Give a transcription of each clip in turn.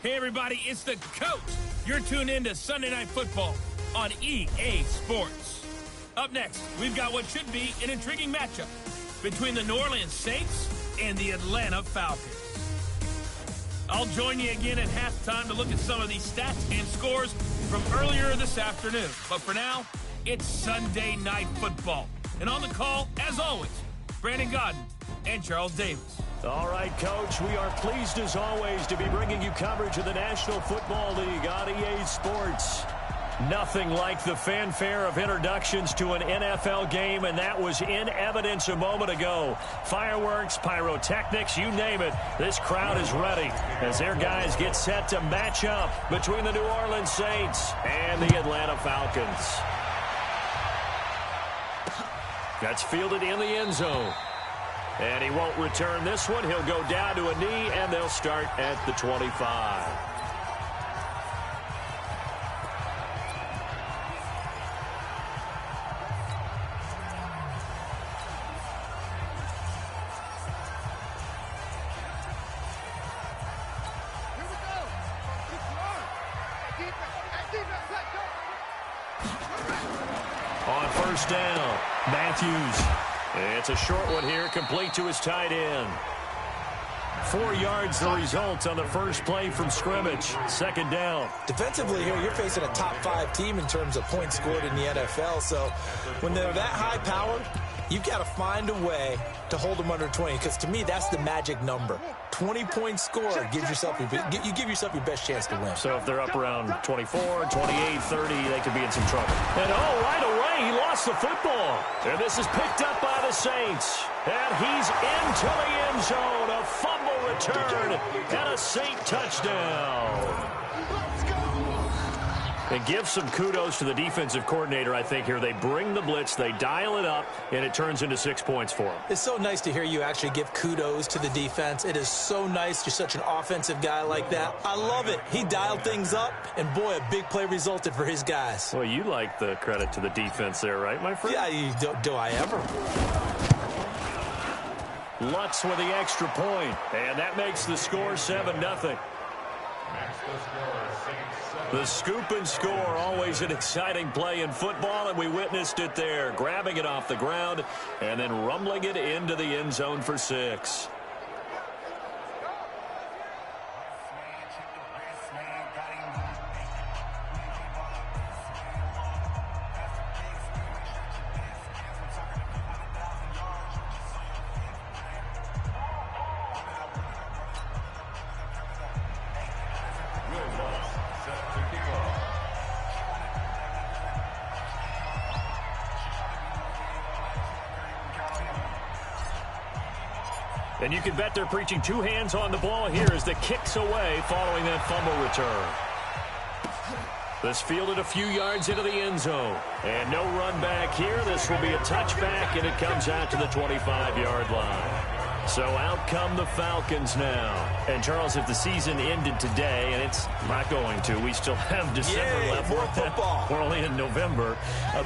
Hey, everybody, it's the Coach. You're tuned in to Sunday Night Football on EA Sports. Up next, we've got what should be an intriguing matchup between the New Orleans Saints and the Atlanta Falcons. I'll join you again at halftime to look at some of these stats and scores from earlier this afternoon. But for now, it's Sunday Night Football. And on the call, as always, Brandon Gaudin and Charles Davis. All right, Coach, we are pleased as always to be bringing you coverage of the National Football League on EA Sports. Nothing like the fanfare of introductions to an NFL game, and that was in evidence a moment ago. Fireworks, pyrotechnics, you name it. This crowd is ready as their guys get set to match up between the New Orleans Saints and the Atlanta Falcons. That's fielded in the end zone. And he won't return this one. He'll go down to a knee, and they'll start at the 25. On first down, Matthews. It's a short one here, complete to his tight end. 4 yards the result on the first play from scrimmage. Second down. Defensively here, you're facing a top 5 team in terms of points scored in the NFL. So when they're that high powered, you've got to find a way to hold them under 20, because to me, that's the magic number. 20-point score gives yourself you give yourself your best chance to win. So if they're up around 24, 28, 30, they could be in some trouble. And right away, he lost the football. And this is picked up by the Saints. And he's into the end zone. A fumble return and a Saint touchdown. And give some kudos to the defensive coordinator, I think, here. They bring the blitz, they dial it up, and it turns into 6 points for them. It's so nice to hear you actually give kudos to the defense. It is so nice. You're such an offensive guy like that. I love it. He dialed things up, and boy, a big play resulted for his guys. Well, you like the credit to the defense there, right, my friend? Yeah, do I ever? Lutz with the extra point, and that makes the score 7-0. The scoop and score, always an exciting play in football, and we witnessed it there, grabbing it off the ground and then rumbling it into the end zone for 6. And you can bet they're preaching 2 hands on the ball here as the kick's away following that fumble return. This fielded a few yards into the end zone. And no run back here. This will be a touchback, and it comes out to the 25-yard line. So out come the Falcons now. And, Charles, if the season ended today, and it's not going to, we still have December left. More football. We're only in November.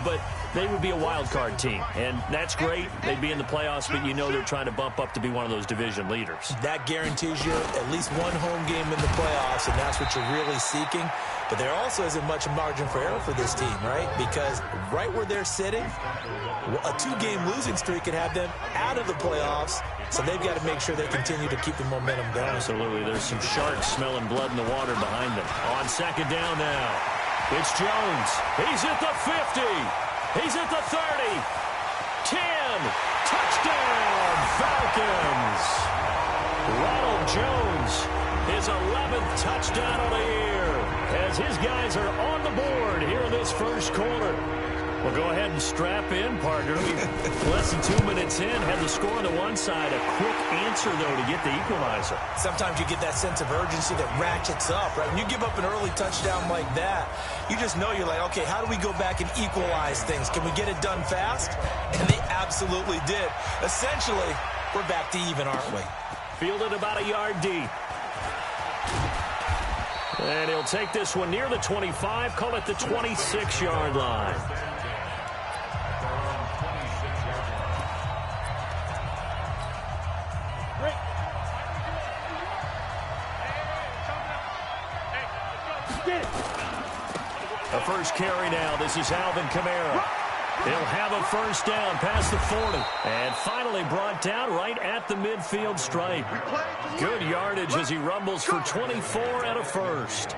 But they would be a wild card team, and that's great. They'd be in the playoffs, but you know they're trying to bump up to be one of those division leaders. That guarantees you at least one home game in the playoffs, and that's what you're really seeking. But there also isn't much margin for error for this team, right? Because right where they're sitting, a 2-game losing streak could have them out of the playoffs. So they've got to make sure they continue to keep the momentum going. Absolutely. There's some sharks smelling blood in the water behind them. On second down now, it's Jones. He's at the 50. He's at the 30. 10. Touchdown, Falcons. Ronald Jones, his 11th touchdown of the year, as his guys are on the board here in this first quarter. Well, go ahead and strap in, partner. Less than 2 minutes in, had the score on the one side. A quick answer, though, to get the equalizer. Sometimes you get that sense of urgency that ratchets up, right? When you give up an early touchdown like that, you just know you're like, okay, how do we go back and equalize things? Can we get it done fast? And they absolutely did. Essentially, we're back to even, aren't we? Fielded about a yard deep. And he'll take this one near the 25, call it the 26-yard line. The first carry now. This is Alvin Kamara. He'll have a first down past the 40. And finally brought down right at the midfield stripe. Good yardage as he rumbles for 24 and a first.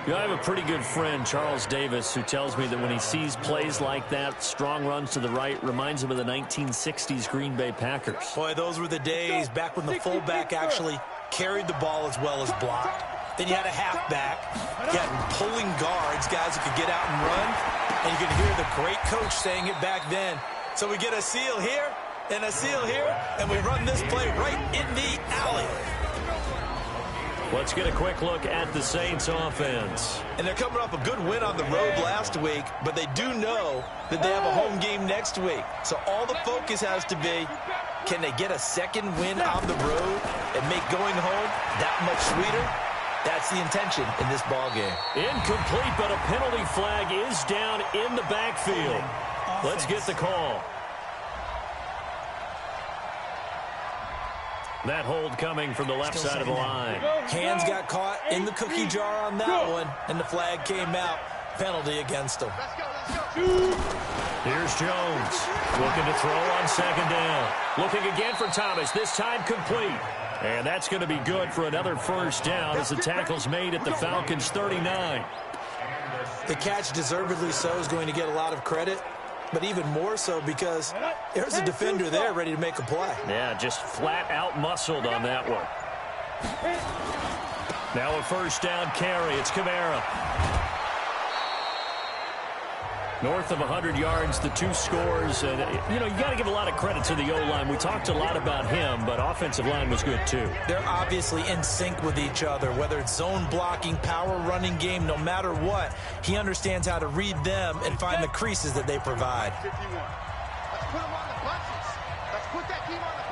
You know, I have a pretty good friend, Charles Davis, who tells me that when he sees plays like that, strong runs to the right, reminds him of the 1960s Green Bay Packers. Boy, those were the days back when the fullback actually carried the ball as well as blocked. Then you had a halfback. You had pulling guards, guys who could get out and run. And you could hear the great coach saying it back then. So we get a seal here and a seal here, and we run this play right in the alley. Let's get a quick look at the Saints offense. And they're coming off a good win on the road last week, but they do know that they have a home game next week. So all the focus has to be, can they get a second win on the road and make going home that much sweeter? That's the intention in this ball game. Incomplete, but a penalty flag is down in the backfield. Let's get the call. That hold coming from the left side of the line. Hands got caught in the cookie jar on that one, and the flag came out. Penalty against him. Here's Jones. Looking to throw on second down. Looking again for Thomas. This time complete. And that's going to be good for another first down as the tackle's made at the Falcons' 39. The catch, deservedly so, is going to get a lot of credit, but even more so because there's a defender there ready to make a play. Yeah, just flat out muscled on that one. Now a first down carry. It's Kamara. North of 100 yards, the two scores. And, you know, you got to give a lot of credit to the O-line. We talked a lot about him, but offensive line was good too. They're obviously in sync with each other, whether it's zone blocking, power running game, no matter what. He understands how to read them and find the creases that they provide. Let's put him on the punches. Let's put that team on the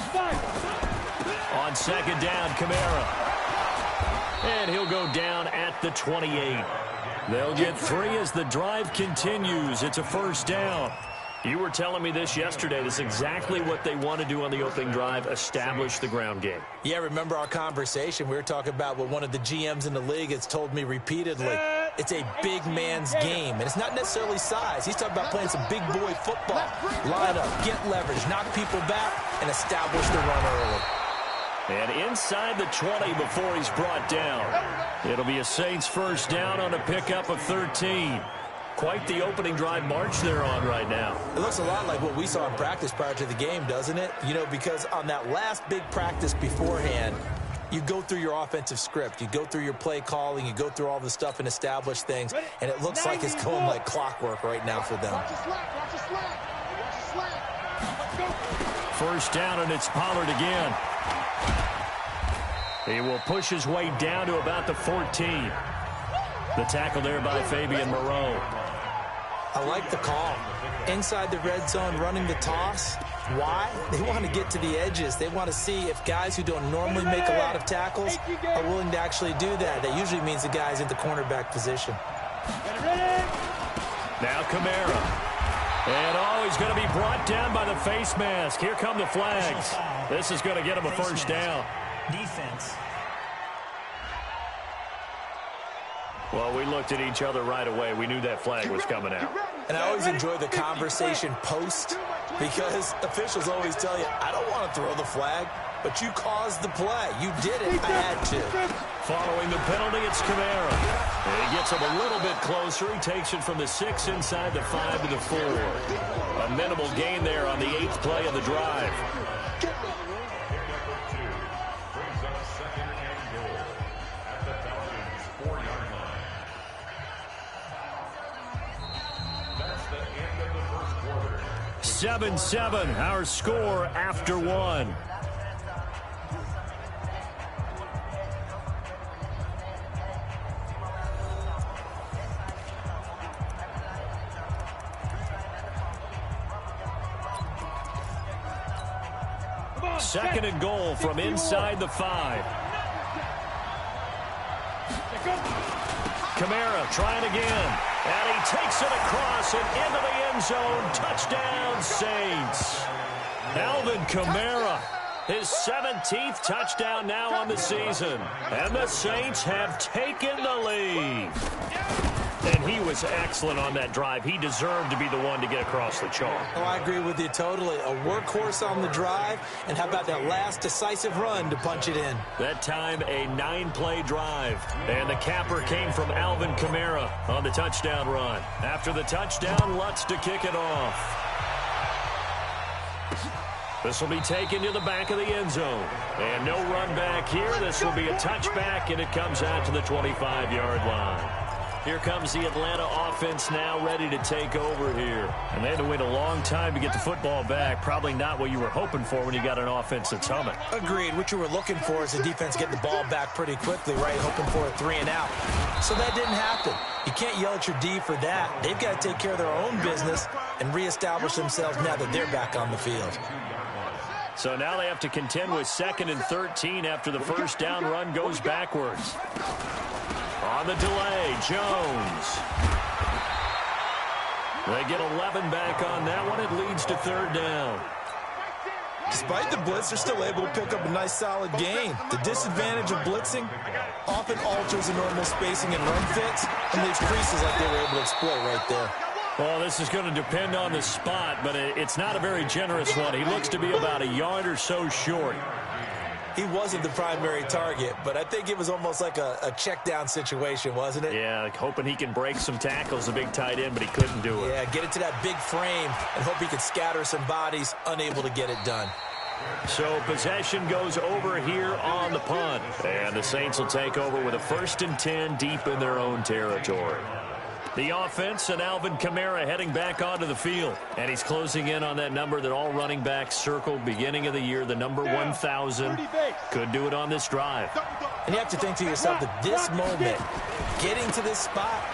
punch. On second down, Kamara. And he'll go down at the 28. They'll get 3 as the drive continues. It's a first down. You were telling me this yesterday. This is exactly what they want to do on the opening drive, establish the ground game. Yeah, remember our conversation? We were talking about what one of the GMs in the league has told me repeatedly. It's a big man's game, and it's not necessarily size. He's talking about playing some big boy football. Line up, get leverage, knock people back, and establish the run early. And inside the 20 before he's brought down. It'll be a Saints first down on a pickup of 13. Quite the opening drive march they're on right now. It looks a lot like what we saw in practice prior to the game, doesn't it? You know, because on that last big practice beforehand, you go through your offensive script. You go through your play calling. You go through all the stuff and establish things. And it looks like it's going like clockwork right now for them. First down, and it's Pollard again. He will push his way down to about the 14. The tackle there by Fabian Moreau. I like the call. Inside the red zone, running the toss. Why? They want to get to the edges. They want to see if guys who don't normally make a lot of tackles are willing to actually do that. That usually means the guy's in the cornerback position. Now Kamara. And, he's going to be brought down by the face mask. Here come the flags. This is going to get him a first down. Defense. Well, we looked at each other right away. We knew that flag was coming out. And I always enjoy the conversation post because officials always tell you, I don't want to throw the flag, but you caused the play. You did it. I had to. Following the penalty, it's Kamara. And he gets him a little bit closer. He takes it from the 6 inside the 5 to the 4. A minimal gain there on the 8th play of the drive. That's 7-7, our score after 1. Second and goal from inside the 5. Kamara trying again. And he takes it across and into the end zone. Touchdown, Saints. Alvin Kamara His 17th touchdown now on the season. And the Saints have taken the lead. And he was excellent on that drive. He deserved to be the one to get across the chalk. Oh, I agree with you totally. A workhorse on the drive. And how about that last decisive run to punch it in? That time, a 9-play drive. And the capper came from Alvin Kamara on the touchdown run. After the touchdown, Lutz to kick it off. This will be taken to the back of the end zone. And no run back here. This will be a touchback, and it comes out to the 25-yard line. Here comes the Atlanta offense now ready to take over here. And they had to wait a long time to get the football back. Probably not what you were hoping for when you got an offense that's humming. Agreed. What you were looking for is the defense get the ball back pretty quickly, right? Hoping for a 3-and-out. So that didn't happen. You can't yell at your D for that. They've got to take care of their own business and reestablish themselves now that they're back on the field. So now they have to contend with 2nd and 13 after the first down run goes backwards. On the delay, Jones. They get 11 back on that one. It leads to 3rd down. Despite the blitz, they're still able to pick up a nice, solid gain. The disadvantage of blitzing often alters the normal spacing and run fits and leaves creases like they were able to exploit right there. Well, this is going to depend on the spot, but it's not a very generous one. He looks to be about a yard or so short. He wasn't the primary target, but I think it was almost like a check down situation, wasn't it? Yeah, like hoping he can break some tackles, a big tight end, but he couldn't do it. Yeah, get it to that big frame and hope he could scatter some bodies, unable to get it done. So possession goes over here on the punt. And the Saints will take over with a 1st and 10 deep in their own territory. The offense and Alvin Kamara heading back onto the field. And he's closing in on that number that all running backs circled beginning of the year, the number 1,000. Could do it on this drive. And you have to think to yourself that this moment, getting to this spot,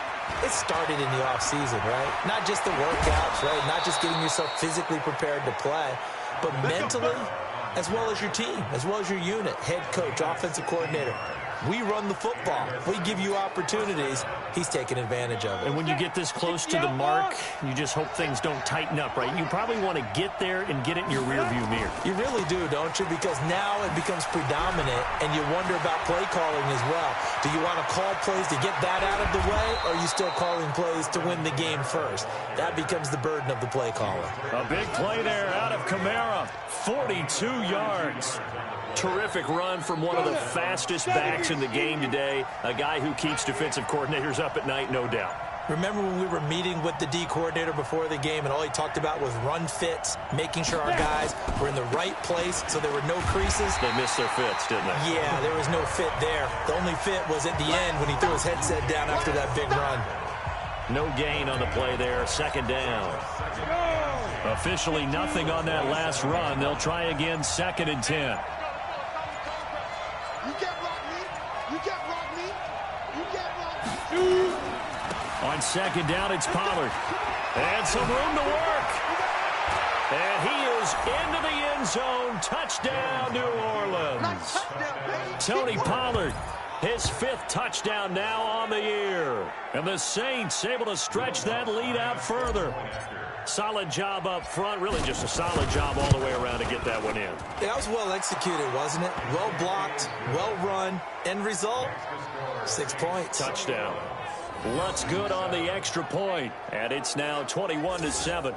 it started in the offseason, right? Not just the workouts, right? Not just getting yourself physically prepared to play, but mentally, as well as your team, as well as your unit, head coach, offensive coordinator. We run the football. We give you opportunities. He's taking advantage of it. And when you get this close to the mark, you just hope things don't tighten up, right? You probably want to get there and get it in your rearview mirror. You really do, don't you? Because now it becomes predominant, and you wonder about play calling as well. Do you want to call plays to get that out of the way, or are you still calling plays to win the game first? That becomes the burden of the play caller. A big play there out of Kamara. 42 yards. Terrific run from one of the fastest backs in the game today. A guy who keeps defensive coordinators up at night, no doubt. Remember when we were meeting with the D coordinator before the game and all he talked about was run fits, making sure our guys were in the right place so there were no creases? They missed their fits, didn't they? Yeah, there was no fit there. The only fit was at the end when he threw his headset down after that big run. No gain on the play there, 2nd down. Officially nothing on that last run. They'll try again, 2nd and 10. You can't block me. You can't block me. You can't block me. On 2nd down, it's Pollard. And some room to work. And he is into the end zone. Touchdown, New Orleans. Tony Pollard, his 5th touchdown now on the year. And the Saints able to stretch that lead out further. Solid job up front, really just a solid job all the way around to get that one in. That was well executed, wasn't it? Well blocked, well run. End result, 6 points. Touchdown. Lutz good on the extra point, and it's now 21-7.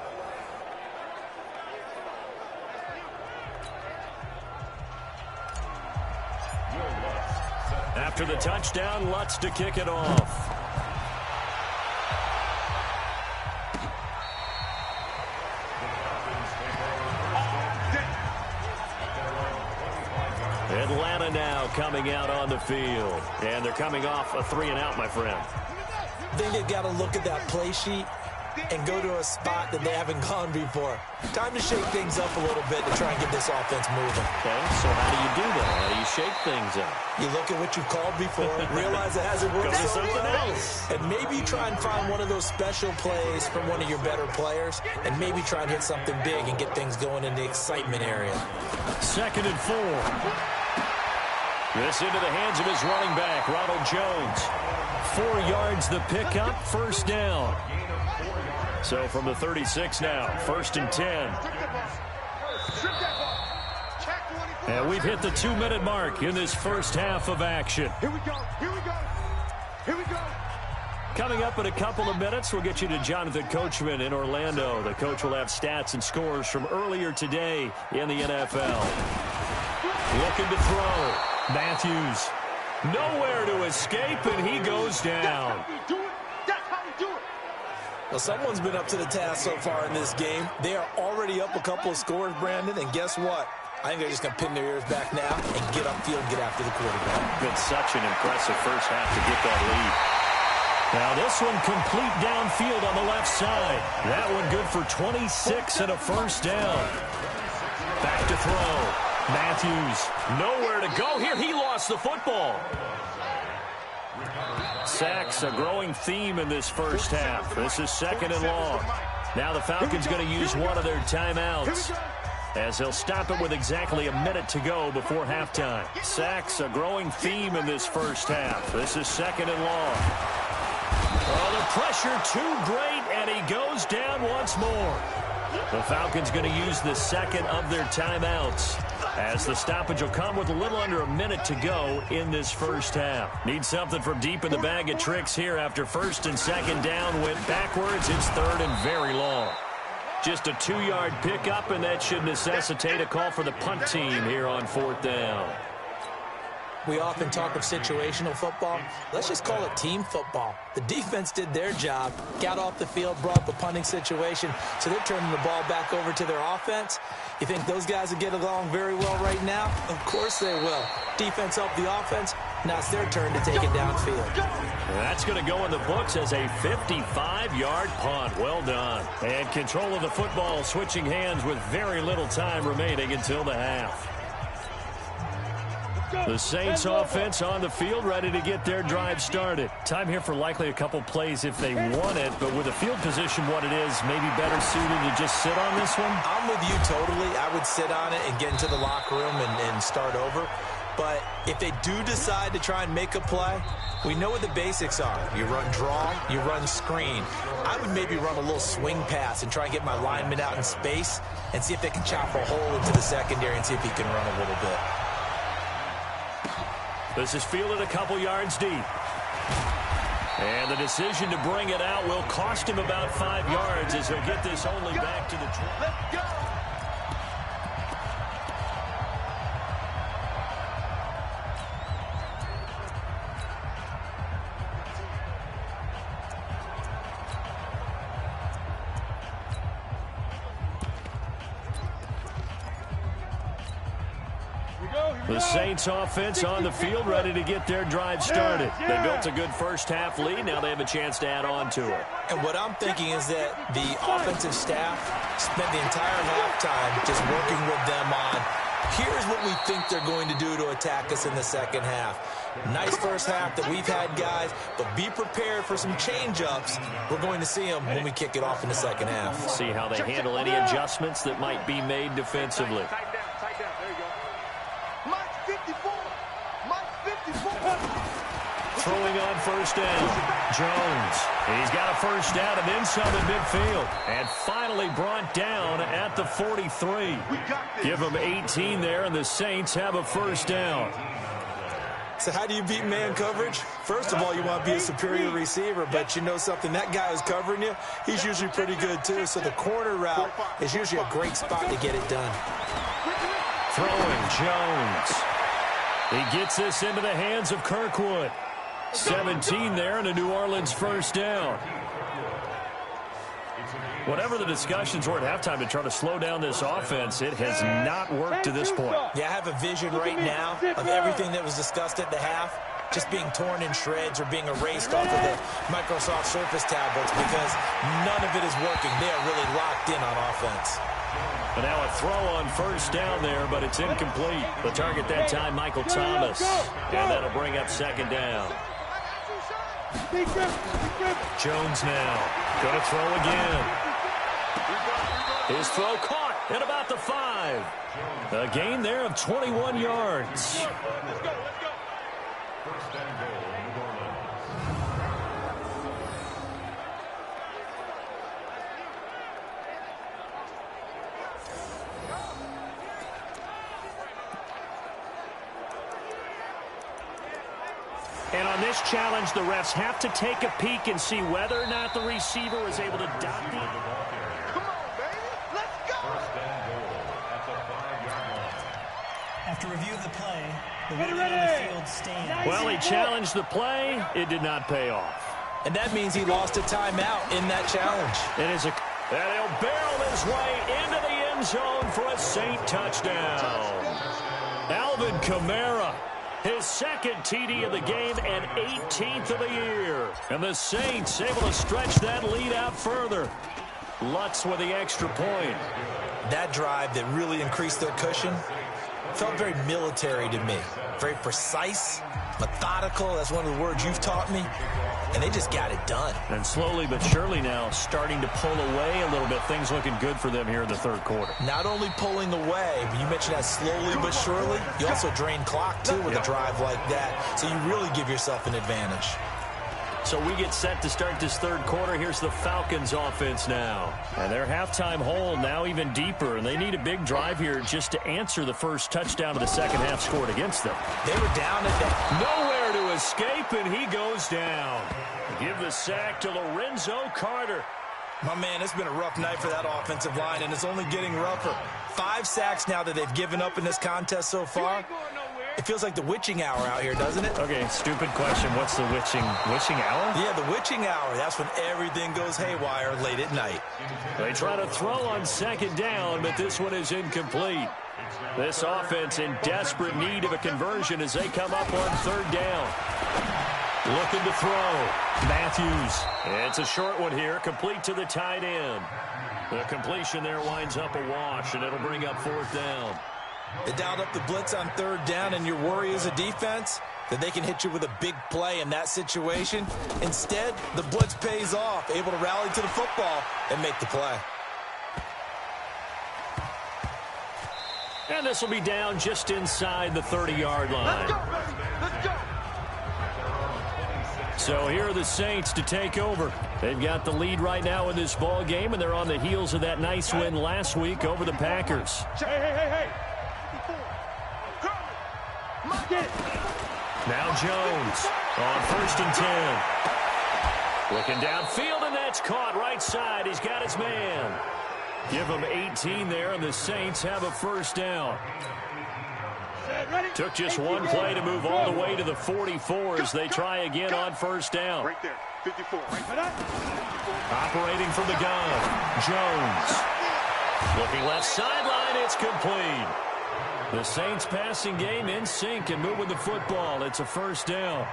After the touchdown, Lutz to kick it off. Atlanta now coming out on the field. And they're coming off a 3-and-out, my friend. I think they've got to look at that play sheet and go to a spot that they haven't gone before. Time to shake things up a little bit to try and get this offense moving. Okay, so how do you do that? How do you shake things up? You look at what you've called before, realize it hasn't worked Go to so something well, else. and maybe try and find one of those special plays from one of your better players, and maybe try and hit something big and get things going in the excitement area. 2nd and 4. This into the hands of his running back, Ronald Jones. 4 yards the pickup, 1st down. So from the 36 now, 1st and 10. Strip that ball. Check 24. And we've hit the 2-minute mark in this first half of action. Here we go. Here we go. Here we go. Coming up in a couple of minutes, we'll get you to Jonathan Coachman in Orlando. The coach will have stats and scores from earlier today in the NFL. Looking to throw. Matthews. Nowhere to escape, and he goes down. That's how we do it. Well, someone's been up to the task so far in this game. They are already up a couple of scores, Brandon, and guess what? I think they're just going to pin their ears back now and get upfield and get after the quarterback. Been such an impressive first half to get that lead. Now this one complete downfield on the left side. That one good for 26 and a first down. Back to throw. Matthews, nowhere to go here. He lost the football. Sacks, a growing theme in this first half. This is second and long. Now the Falcons going to use one of their timeouts, as they'll stop it with exactly a minute to go before halftime. Sacks, a growing theme in this first half. This is second and long. Oh, the pressure too great, and he goes down once more. The Falcons going to use the second of their timeouts, as the stoppage will come with a little under a minute to go in this first half. Need something from deep in the bag of tricks here after first and second down went backwards. It's third and very long. Just a 2-yard pickup, and that should necessitate a call for the punt team here on fourth down. We often talk of situational football. Let's just call it team football. The defense did their job, got off the field, brought up a punting situation, so they're turning the ball back over to their offense. You think those guys will get along very well right now? Of course they will. Defense helped the offense. Now it's their turn to take it downfield. That's going to go in the books as a 55-yard punt. Well done. And control of the football switching hands with very little time remaining until the half. The Saints offense on the field, ready to get their drive started. Time here for likely a couple plays if they want it, but with the field position what it is, maybe better suited to just sit on this one? I'm with you totally. I would sit on it and get into the locker room and start over. But if they do decide to try and make a play, we know what the basics are. You run draw, you run screen. I would maybe run a little swing pass and try and get my lineman out in space and see if they can chop a hole into the secondary and see if he can run a little bit. This is fielded a couple yards deep. And the decision to bring it out will cost him about 5 yards as he'll get this only back to the 20. Let's go. The Saints offense on the field, ready to get their drive started. They built a good first half lead. Now they have a chance to add on to it. And what I'm thinking is that the offensive staff spent the entire halftime just working with them on, here's what we think they're going to do to attack us in the second half. Nice first half that we've had, guys, but be prepared for some change-ups. We're going to see them when we kick it off in the second half. See how they handle any adjustments that might be made defensively. Tight down, there you go. Mike 54. Mike 54. Throwing on first down. Jones. He's got a first down and then some in midfield. And finally brought down at the 43. Give them 18 there, and the Saints have a first down. So how do you beat man coverage? First of all, you want to be a superior receiver, but you know something, that guy who's covering you, he's usually pretty good too. So the corner route is usually a great spot to get it done. Throwing Jones. He gets this into the hands of Kirkwood. 17 there and a New Orleans first down. Whatever the discussions were at halftime to try to slow down this offense, it has not worked to this point. Yeah, I have a vision right now of everything that was discussed at the half just being torn in shreds or being erased off of the Microsoft Surface tablets because none of it is working. They are really locked in on offense. And now a throw on first down there, but it's incomplete. The target that time, Michael Thomas. And that'll bring up second down. Jones now. Going to throw again. His throw caught at about the 5. A gain there of 21 yards. And on this challenge, the refs have to take a peek and see whether or not the receiver was able to dot the... Come on, baby. Let's go. After review of the play, the waiting on the field stands. Well, he challenged the play. It did not pay off. And that means he lost a timeout in that challenge. It is a... And he'll barrel his way into the end zone for a Saint touchdown. Alvin Kamara, his second TD of the game and 18th of the year. And the Saints able to stretch that lead out further. Lutz with the extra point. That drive that really increased their cushion felt very military to me. Very precise, methodical. That's one of the words you've taught me. And they just got it done. And slowly but surely now starting to pull away a little bit. Things looking good for them here in the third quarter. Not only pulling away, but you mentioned that slowly but surely. You also drain clock, too, with a drive like that. So you really give yourself an advantage. So we get set to start this third quarter. Here's the Falcons offense now. And their halftime hole now even deeper. And they need a big drive here just to answer the first touchdown of the second half scored against them. They were down at that. Nowhere to escape, and he goes down. Give the sack to Lorenzo Carter. My man, it's been a rough night for that offensive line, and it's only getting rougher. 5 sacks now that they've given up in this contest so far. It feels like the witching hour out here, doesn't it? Okay, stupid question. What's the witching hour? Yeah, the witching hour. That's when everything goes haywire late at night. They try to throw on second down, but this one is incomplete. This offense in desperate need of a conversion as they come up on third down. Looking to throw. Matthews. It's a short one here, complete to the tight end. The completion there winds up a wash, and it'll bring up fourth down. They dialed up the blitz on third down, and your worry as a defense that they can hit you with a big play in that situation. Instead, the blitz pays off, able to rally to the football and make the play. And this will be down just inside the 30-yard line. Let's go, baby. Let's go. So here are the Saints to take over. They've got the lead right now in this ball game, and they're on the heels of that nice win last week over the Packers. Hey. Now Jones on 1st and 10. Looking downfield, and that's caught right side. He's got his man. Give him 18 there, and the Saints have a first down. Took just one play to move all the way to the 44 as they try again on first down. Right there, 54. Operating from the gun, Jones. Looking left sideline, it's complete. The Saints passing game in sync and moving the football. It's a first down.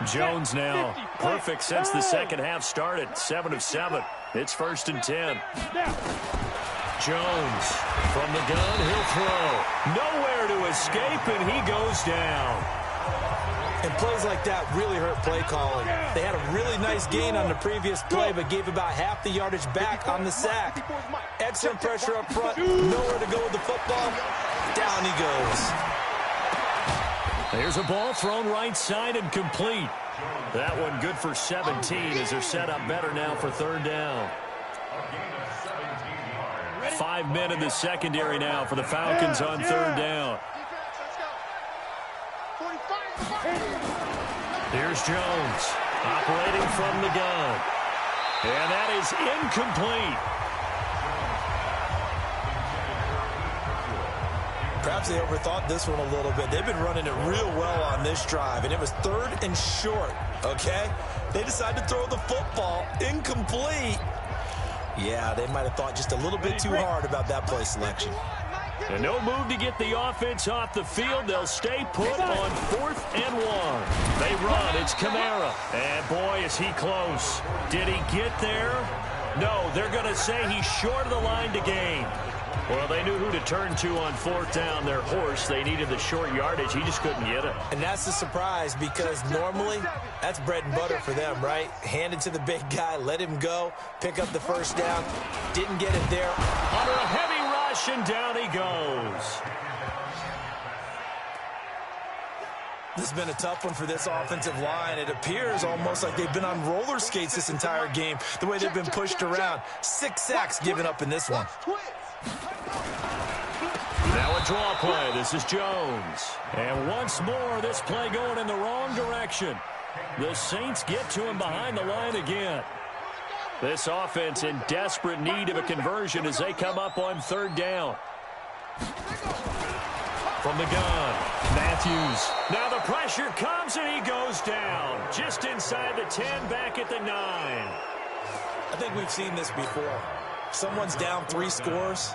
Jones now perfect since the second half started. 7 of 7. It's 1st and 10. Jones from the gun. He'll throw. Nowhere to escape, and he goes down. And plays like that really hurt play calling. They had a really nice gain on the previous play, but gave about half the yardage back on the sack. Excellent pressure up front. Nowhere to go with the football. Down he goes. There's a ball thrown right side and complete. That one good for 17 as they're set up better now for third down. 5 men in the secondary now for the Falcons on third down. Here's Jones operating from the gun. And that is incomplete. Perhaps they overthought this one a little bit. They've been running it real well on this drive, and it was 3rd and short, okay? They decided to throw the football incomplete. Yeah, they might have thought just a little bit too hard about that play selection. And no move to get the offense off the field. They'll stay put on 4th and 1. They run. It's Kamara. And, boy, is he close. Did he get there? No, they're going to say he's short of the line to gain. Well, they knew who to turn to on 4th down. Their horse, they needed the short yardage. He just couldn't get it. And that's the surprise because normally that's bread and butter for them, right? Hand it to the big guy, let him go, pick up the first down. Didn't get it there. Under a heavy rush, and down he goes. This has been a tough one for this offensive line. It appears almost like they've been on roller skates this entire game, the way they've been pushed around. 6 sacks given up in this one. Now a draw play. This is Jones. And once more, this play going in the wrong direction. The Saints get to him behind the line again. This offense in desperate need of a conversion as they come up on third down. From the gun, Matthews. Now the pressure comes and he goes down. Just inside the 10, back at the 9. I think we've seen this before. Someone's down 3 scores.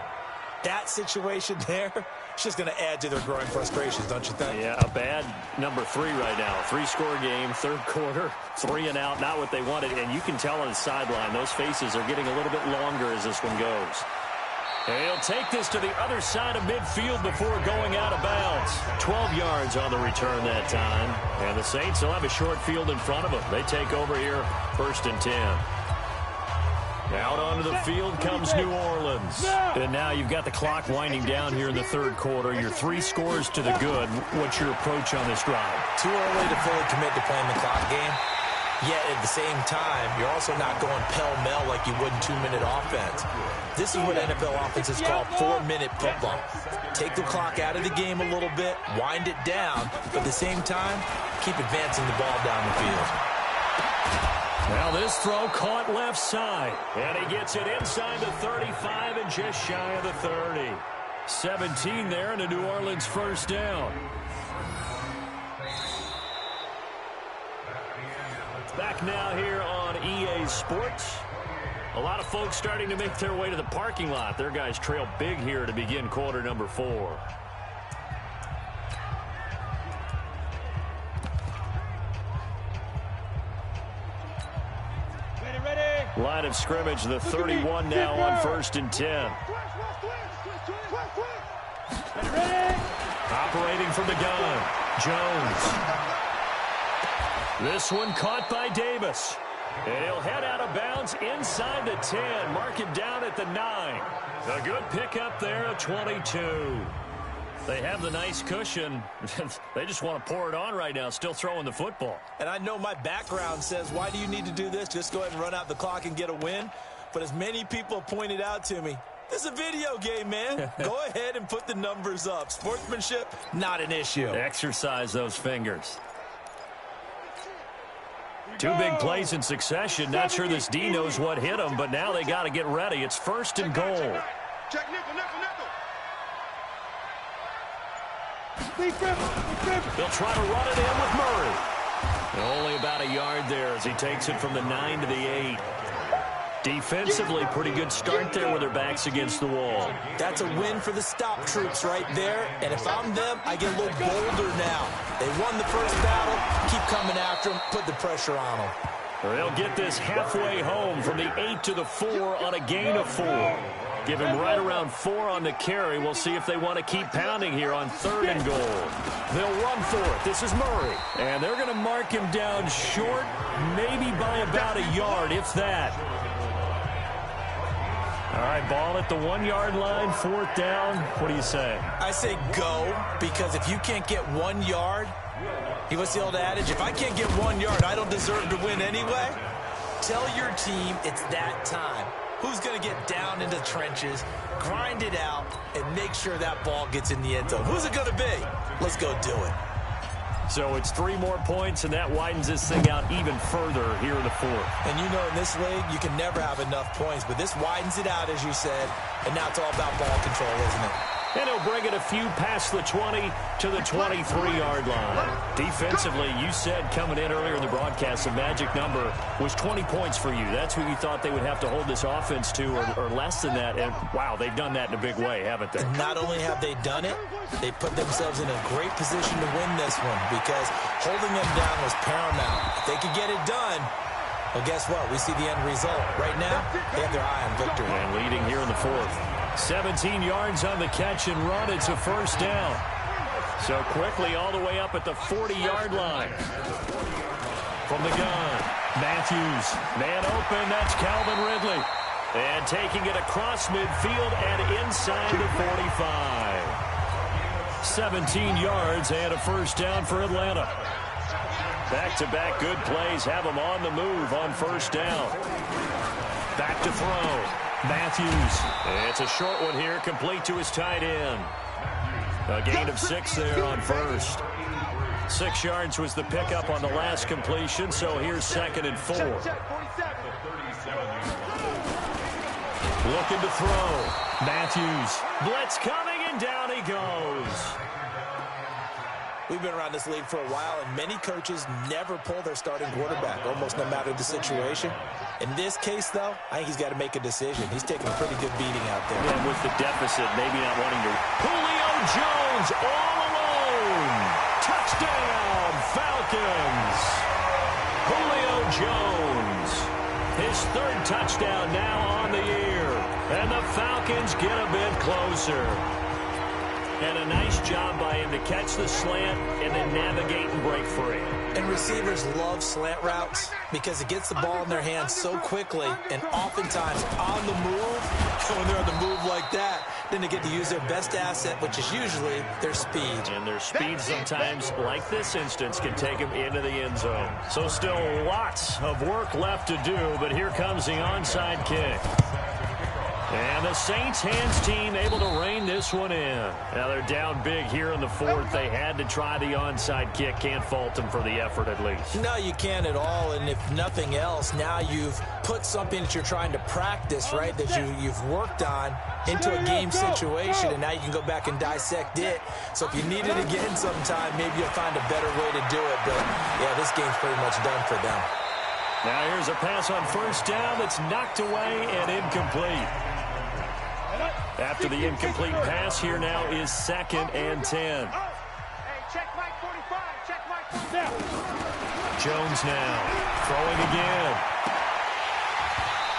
That situation there, it's just going to add to their growing frustrations, don't you think? Yeah, a bad number 3 right now. 3-score game, third quarter, 3 and out, not what they wanted. And you can tell on the sideline, those faces are getting a little bit longer as this one goes. And he'll take this to the other side of midfield before going out of bounds. 12 yards on the return that time. And the Saints will have a short field in front of them. They take over here, 1st and 10. Out onto the field comes New Orleans. And now you've got the clock winding down here in the third quarter. You're 3 scores to the good. What's your approach on this drive? Too early to fully commit to playing the clock game. Yet at the same time, you're also not going pell-mell like you would in 2-minute offense. This is what NFL offenses call 4-minute football. Take the clock out of the game a little bit, wind it down, but at the same time, keep advancing the ball down the field. Now this throw caught left side. And he gets it inside the 35 and just shy of the 30. 17 there and a New Orleans first down. Back now here on EA Sports. A lot of folks starting to make their way to the parking lot. Their guys trail big here to begin quarter number 4. Line of scrimmage, the 31 now on 1st and 10. Operating from the gun, Jones. This one caught by Davis. And he'll head out of bounds inside the 10. Mark it down at the 9. A good pickup there at 22. They have the nice cushion. They just want to pour it on right now, still throwing the football. And I know my background says, why do you need to do this? Just go ahead and run out the clock and get a win. But as many people have pointed out to me, this is a video game, man. Go ahead and put the numbers up. Sportsmanship, not an issue. Exercise those fingers. 2 big plays in succession. Not sure this D knows what hit him, but now they got to get ready. It's 1st and goal. Check nickel, nickel, nickel. They'll try to run it in with Murray. Only about a yard there as he takes it from the 9 to the 8. Defensively, pretty good start there with their backs against the wall. That's a win for the stop troops right there. And if I'm them, I get a little bolder now. They won the first battle. Keep coming after them. Put the pressure on them. They'll get this halfway home from the 8 to the 4 on a gain of 4. Give him right around 4 on the carry. We'll see if they want to keep pounding here on 3rd and goal. They'll run for it. This is Murray. And they're going to mark him down short, maybe by about a yard, if that. All right, ball at the 1-yard line, 4th down. What do you say? I say go, because if you can't get 1 yard, what's the old adage? If I can't get 1 yard, I don't deserve to win anyway. Tell your team it's that time. Who's going to get down into the trenches, grind it out, and make sure that ball gets in the end zone? Who's it going to be? Let's go do it. So it's 3 more points, and that widens this thing out even further here in the 4th. And you know in this league, you can never have enough points, but this widens it out, as you said, and now it's all about ball control, isn't it? And he'll bring it a few past the 20 to the 23-yard line. Defensively, you said coming in earlier in the broadcast, the magic number was 20 points for you. That's what you thought they would have to hold this offense to, or less than that. And, wow, they've done that in a big way, haven't they? And not only have they done it, they put themselves in a great position to win this one because holding them down was paramount. If they could get it done, well, guess what? We see the end result. Right now, they have their eye on victory. And leading here in the 4th. 17 yards on the catch and run. It's a first down. So quickly all the way up at the 40-yard line. From the gun, Matthews. Man open, that's Calvin Ridley. And taking it across midfield and inside the 45. 17 yards and a first down for Atlanta. Back-to-back good plays have them on the move on first down. Back to throw. Matthews. It's a short one here, complete to his tight end. A gain of 6 there on first. 6 yards was the pickup on the last completion, so here's 2nd and 4. Looking to throw. Matthews. Blitz coming, and down he goes. We've been around this league for a while, and many coaches never pull their starting quarterback, almost no matter the situation. In this case, though, I think he's got to make a decision. He's taking a pretty good beating out there. And with the deficit, maybe not wanting to. Julio Jones all alone. Touchdown, Falcons. Julio Jones. His 3rd touchdown now on the year. And the Falcons get a bit closer. And a nice job by him to catch the slant and then navigate and break free. And receivers love slant routes because it gets the ball in their hands so quickly and oftentimes on the move. When they're on the move like that, then they get to use their best asset, which is usually their speed. And their speed sometimes, like this instance, can take them into the end zone. So still lots of work left to do, but here comes the onside kick. And the Saints hands team able to rein this one in. Now they're down big here in the 4th. They had to try the onside kick. Can't fault them for the effort at least. No, you can't at all. And if nothing else, now you've put something that you're trying to practice, right, that you've worked on into a game situation, and now you can go back and dissect it. So if you need it again sometime, maybe you'll find a better way to do it. But, yeah, this game's pretty much done for them. Now here's a pass on 1st down that's knocked away and incomplete. After the incomplete pass, here now is 2nd and 10. Jones now throwing again.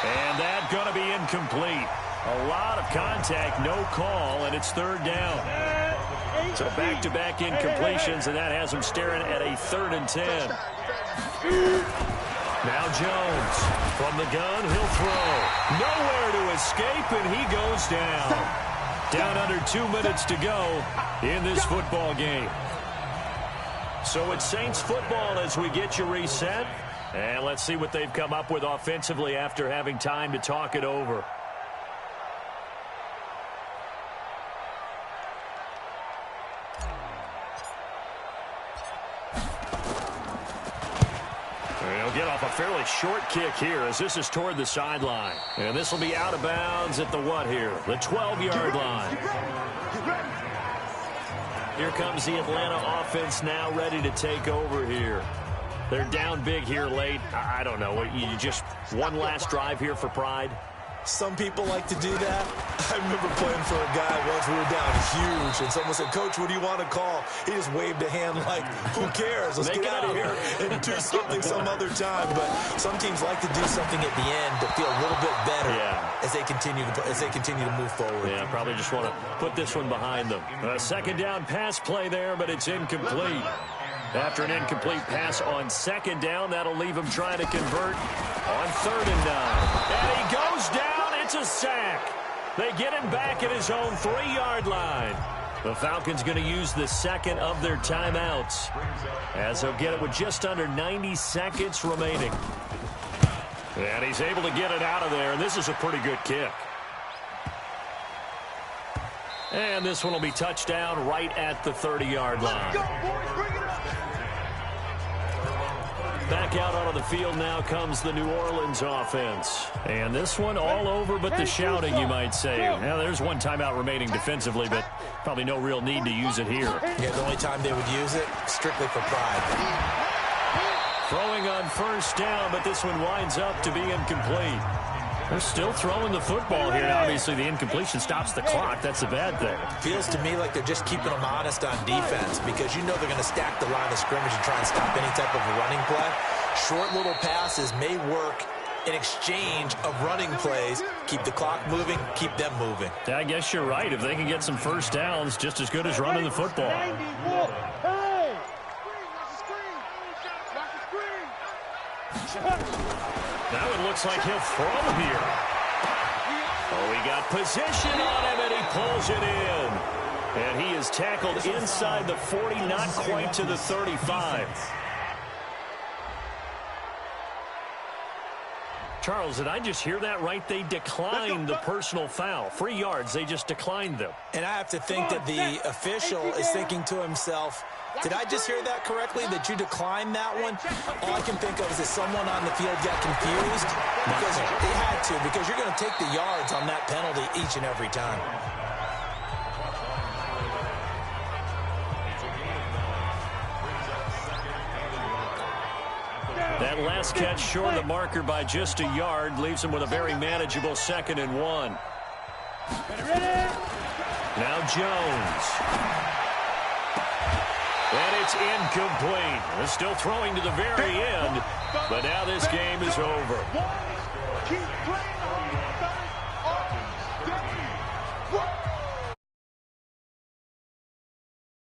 And that's going to be incomplete. A lot of contact, no call, and it's 3rd down. So back-to-back incompletions, and that has him staring at a 3rd and 10. Now Jones from the gun, he'll throw. Nowhere to escape, and he goes down. Down under 2 minutes to go in this football game. So it's Saints football as we get you reset. And let's see what they've come up with offensively after having time to talk it over. They'll get off a fairly short kick here as this is toward the sideline. And this will be out of bounds at the what here? The 12-yard line. Here comes the Atlanta offense now ready to take over here. They're down big here late. I don't know. You just one last drive here for pride? Some people like to do that. I remember playing for a guy once. We were down huge, and someone said, "Coach, what do you want to call?" He just waved a hand like, "Who cares? Let's get out of here and do something some other time." But some teams like to do something at the end to feel a little bit better as they continue to move forward. Yeah, probably just want to put this one behind them. A 2nd down pass play there, but it's incomplete. After an incomplete pass on 2nd down, that'll leave him trying to convert on 3rd and 9. And he goes down. It's a sack. They get him back at his own 3-yard line. The Falcons going to use the 2nd of their timeouts as they'll get it with just under 90 seconds remaining. And he's able to get it out of there, and this is a pretty good kick. And this one will be touchdown right at the 30-yard line. Back out onto the field now comes the New Orleans offense. And this one all over but the shouting, you might say. Now, there's one timeout remaining defensively, but probably no real need to use it here. Yeah, the only time they would use it, strictly for pride. Throwing on 1st down, but this one winds up to be incomplete. They're still throwing the football here. Obviously, the incompletion stops the clock. That's a bad thing. Feels to me like they're just keeping them honest on defense because you know they're going to stack the line of scrimmage and try and stop any type of a running play. Short little passes may work in exchange of running plays. Keep the clock moving, keep them moving. I guess you're right. If they can get some 1st downs, just as good as running the football. Now it looks like he'll throw here. Oh, he got position on him, and he pulls it in. And he is tackled inside the 40, not quite to the 35. Charles, did I just hear that right? They declined the personal foul. 3 yards, they just declined them. And I have to think that the official is thinking to himself, did I just hear that correctly, that you declined that one? All I can think of is that someone on the field got confused because they had to, because you're going to take the yards on that penalty each and every time. That last catch short of the marker by just a yard leaves him with a very manageable 2nd and 1. Now Jones. And it's incomplete. They're still throwing to the very end, but now this game is over. Keep playing on.